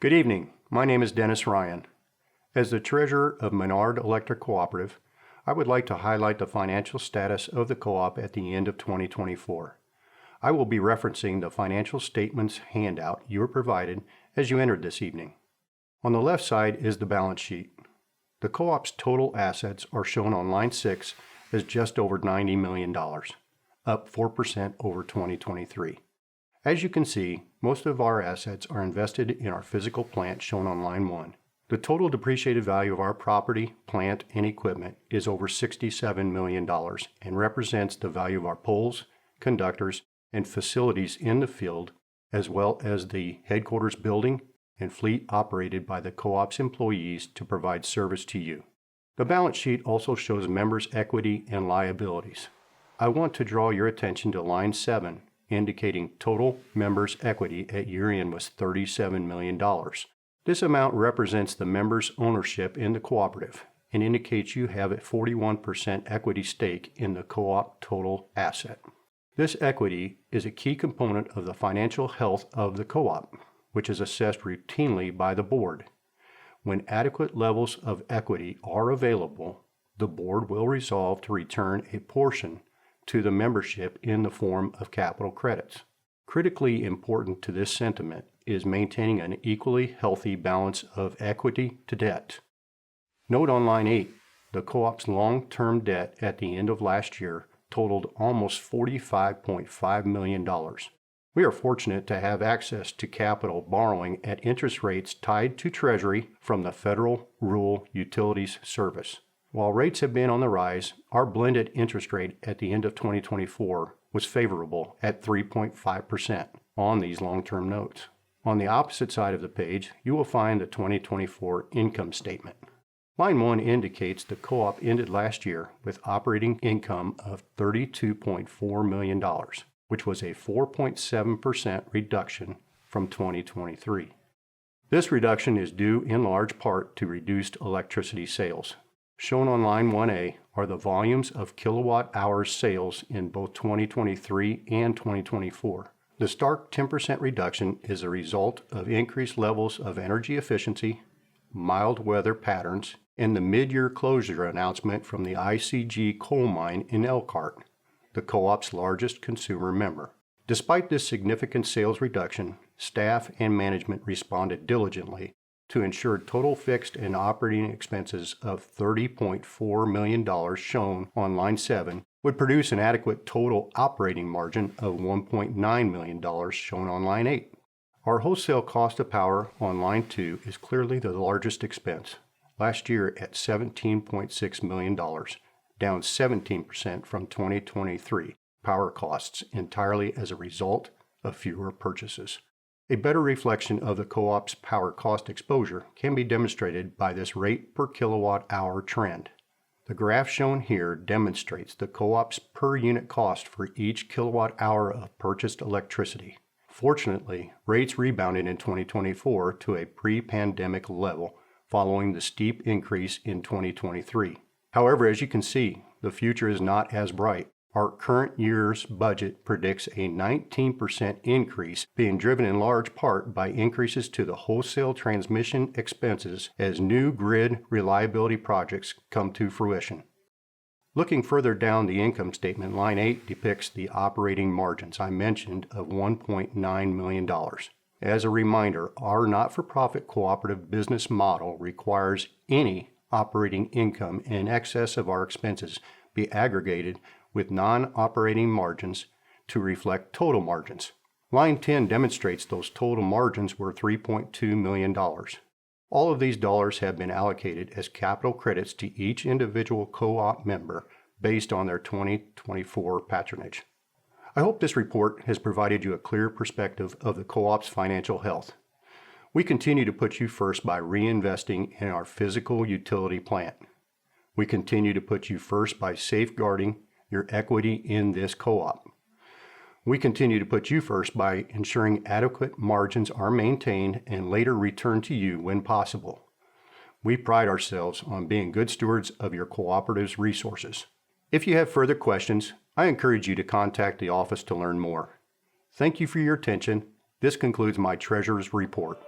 Good evening. My name is Dennis Ryan. As the treasurer of Menard Electric Cooperative, I would like to highlight the financial status of the co-op at the end of 2024. I will be referencing the financial statements handout you were provided as you entered this evening. On the left side is the balance sheet. The co-op's total assets are shown on line 6 as just over $90 million, up 4% over 2023. As you can see, most of our assets are invested in our physical plant shown on line 1. The total depreciated value of our property, plant, and equipment is over $67 million and represents the value of our poles, conductors, and facilities in the field, as well as the headquarters building and fleet operated by the co-op's employees to provide service to you. The balance sheet also shows members' equity and liabilities. I want to draw your attention to line 7, indicating total members' equity at year-end was $37 million. This amount represents the members' ownership in the cooperative and indicates you have a 41% equity stake in the co-op total asset. This equity is a key component of the financial health of the co-op, which is assessed routinely by the board. When adequate levels of equity are available, the board will resolve to return a portion to the membership in the form of capital credits. Critically important to this sentiment is maintaining an equally healthy balance of equity to debt. Note on line 8, the co-op's long-term debt at the end of last year totaled almost $45.5 million. We are fortunate to have access to capital borrowing at interest rates tied to Treasury from the Federal Rural Utilities Service. While rates have been on the rise, our blended interest rate at the end of 2024 was favorable at 3.5% on these long-term notes. On the opposite side of the page, you will find the 2024 income statement. Line 1 indicates the co-op ended last year with operating income of $32.4 million, which was a 4.7% reduction from 2023. This reduction is due in large part to reduced electricity sales. Shown on line 1A are the volumes of kilowatt hours sales in both 2023 and 2024. The stark 10% reduction is a result of increased levels of energy efficiency, mild weather patterns, and the mid-year closure announcement from the ICG coal mine in Elkhart, the co-op's largest consumer member. Despite this significant sales reduction, staff and management responded diligently to ensure total fixed and operating expenses of $30.4 million shown on line 7 would produce an adequate total operating margin of $1.9 million shown on line 8. Our wholesale cost of power on line 2 is clearly the largest expense, last year at $17.6 million, down 17% from 2023 power costs entirely as a result of fewer purchases. A better reflection of the co-op's power cost exposure can be demonstrated by this rate per kilowatt hour trend. The graph shown here demonstrates the co-op's per unit cost for each kilowatt hour of purchased electricity. Fortunately, rates rebounded in 2024 to a pre-pandemic level following the steep increase in 2023. However, as you can see, the future is not as bright. Our current year's budget predicts a 19% increase, being driven in large part by increases to the wholesale transmission expenses as new grid reliability projects come to fruition. Looking further down the income statement, line 8 depicts the operating margins I mentioned of $1.9 million. As a reminder, our not-for-profit cooperative business model requires any operating income in excess of our expenses be aggregated with non-operating margins to reflect total margins. Line 10 demonstrates those total margins were $3.2 million. All of these dollars have been allocated as capital credits to each individual co-op member based on their 2024 patronage. I hope this report has provided you a clear perspective of the co-op's financial health. We continue to put you first by reinvesting in our physical utility plant. We continue to put you first by safeguarding your equity in this co-op. We continue to put you first by ensuring adequate margins are maintained and later returned to you when possible. We pride ourselves on being good stewards of your cooperative's resources. If you have further questions, I encourage you to contact the office to learn more. Thank you for your attention. This concludes my treasurer's report.